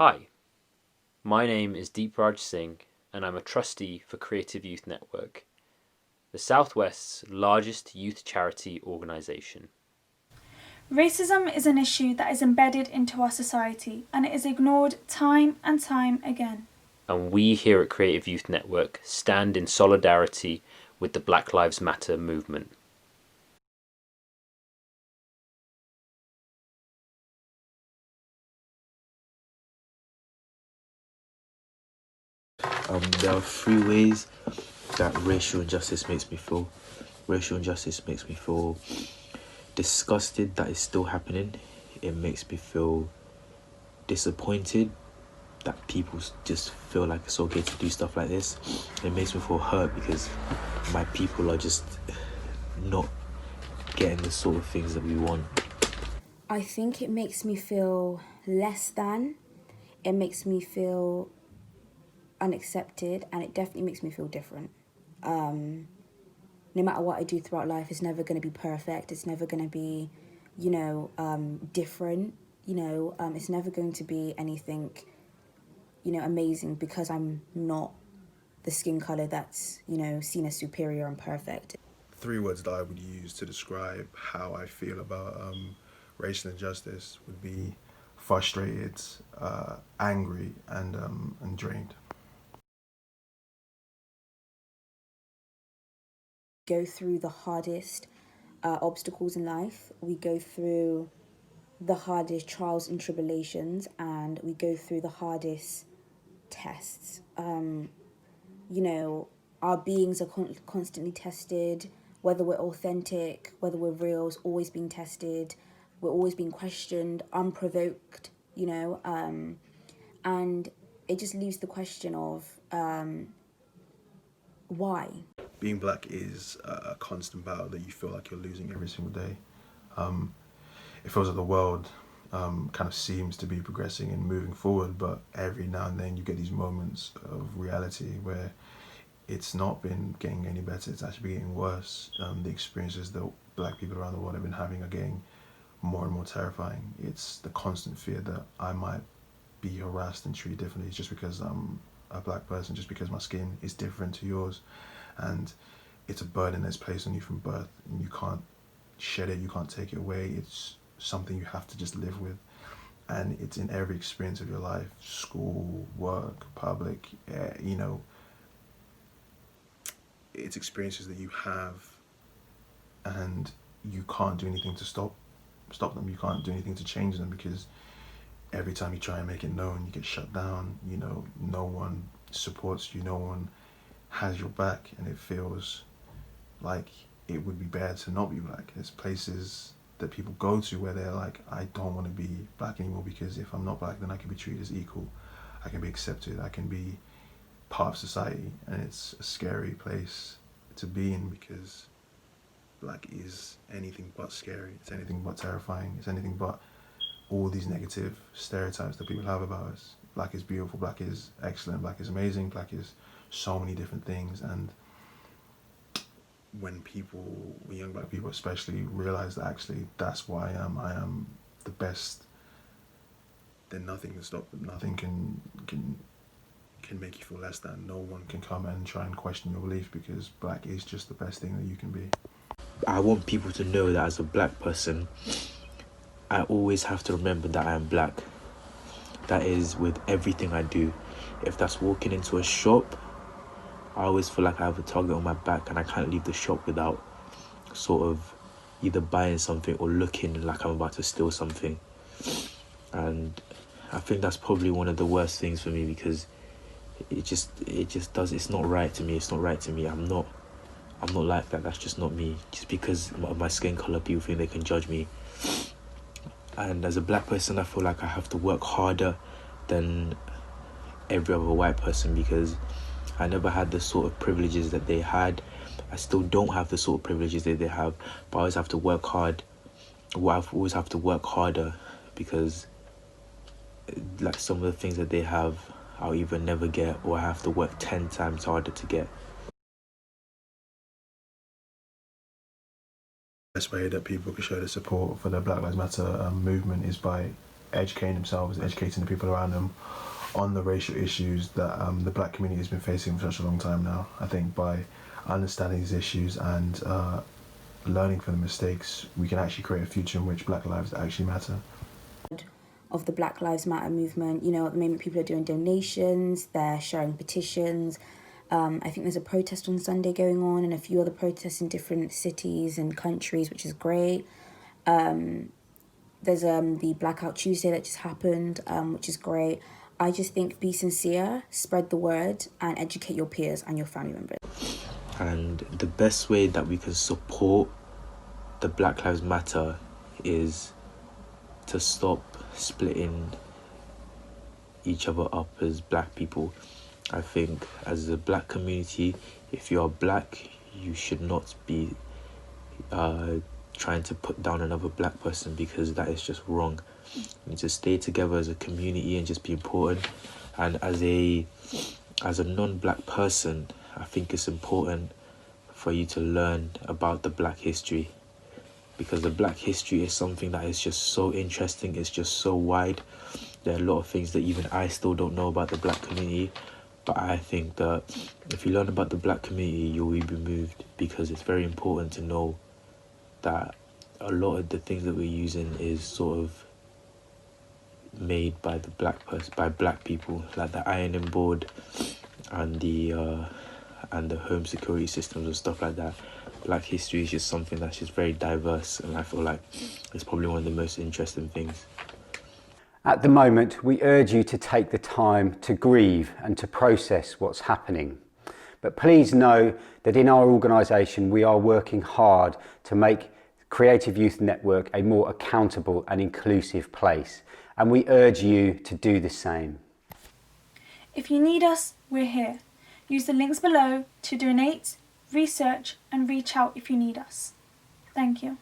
Hi, my name is Deepraj Singh and I'm a trustee for Creative Youth Network, the Southwest's largest youth charity organisation. Racism is an issue that is embedded into our society and it is ignored time and time again. And we here at Creative Youth Network stand in solidarity with the Black Lives Matter movement. There are three ways that racial injustice makes me feel. Racial injustice makes me feel disgusted that it's still happening. It makes me feel disappointed that people just feel like it's okay to do stuff like this. It makes me feel hurt because my people are just not getting the sort of things that we want. I think it makes me feel less than. It makes me feel unaccepted, and it definitely makes me feel different. No matter what I do throughout life, it's never going to be perfect. It's never going to be, different. It's never going to be anything, amazing because I'm not the skin color that's, seen as superior and perfect. Three words that I would use to describe how I feel about racial injustice would be frustrated, angry, and drained. Go through the hardest obstacles in life. We go through the hardest trials and tribulations, and we go through the hardest tests. Our beings are constantly tested, whether we're authentic, whether we're real, is always being tested. We're always being questioned, unprovoked, and it just leaves the question of why. Being black is a constant battle that you feel like you're losing every single day. It feels like the world kind of seems to be progressing and moving forward, but every now and then you get these moments of reality where it's not been getting any better, it's actually getting worse. The experiences that black people around the world have been having are getting more and more terrifying. It's the constant fear that I might be harassed and treated differently just because I'm a black person, just because my skin is different to yours. And it's a burden that's placed on you from birth, and you can't shed it, you can't take it away. It's something you have to just live with. And it's in every experience of your life, school, work, public, it's experiences that you have, and you can't do anything to stop them. You can't do anything to change them because every time you try and make it known, you get shut down. No one supports you, no one has your back, and it feels like it would be bad to not be black. There's places that people go to where they're like, I don't want to be black anymore because if I'm not black, then I can be treated as equal. I can be accepted. I can be part of society, and it's a scary place to be in because black is anything but scary. It's anything but terrifying. It's anything but all these negative stereotypes that people have about us. Black is beautiful, black is excellent, black is amazing, black is so many different things. And when young black people especially, realize that actually that's what I am the best, then nothing can stop them. Nothing can make you feel less than. No one can come and try and question your belief because black is just the best thing that you can be. I want people to know that as a black person, I always have to remember that I am black. That is with everything I do. If that's walking into a shop, I always feel like I have a target on my back and I can't leave the shop without sort of either buying something or looking like I'm about to steal something. And I think that's probably one of the worst things for me because it just does, it's not right to me. It's not right to me. I'm not like that. That's just not me. Just because of my skin color, people think they can judge me. And as a black person, I feel like I have to work harder than every other white person because I never had the sort of privileges that they had. I still don't have the sort of privileges that they have, but I always have to work hard. Well, I always have to work harder because like some of the things that they have, I'll either never get or I have to work 10 times harder to get. Best way that people can show their support for the Black Lives Matter movement is by educating themselves, educating the people around them on the racial issues that the black community has been facing for such a long time now. I think by understanding these issues and learning from the mistakes, we can actually create a future in which black lives actually matter. Of the Black Lives Matter movement, you know, at the moment people are doing donations, they're sharing petitions. I think there's a protest on Sunday going on and a few other protests in different cities and countries, which is great. There's the Blackout Tuesday that just happened, which is great. I just think be sincere, spread the word, and educate your peers and your family members. And the best way that we can support the Black Lives Matter is to stop splitting each other up as black people. I think as a black community, if you are black, you should not be trying to put down another black person, because that is just wrong. You need to stay together as a community and just be important. And as a non-black person, I think it's important for you to learn about the black history, because the black history is something that is just so interesting. It's just so wide. There are a lot of things that even I still don't know about the black community, but I think that if you learn about the black community, you will be moved, because it's very important to know that a lot of the things that we're using is sort of made by the by black people, like the ironing board and the home security systems and stuff like that. Black history is just something that's just very diverse, and I feel like it's probably one of the most interesting things. At the moment, we urge you to take the time to grieve and to process what's happening. But please know that in our organisation, we are working hard to make Creative Youth Network a more accountable and inclusive place. And we urge you to do the same. If you need us, we're here. Use the links below to donate, research and reach out if you need us. Thank you.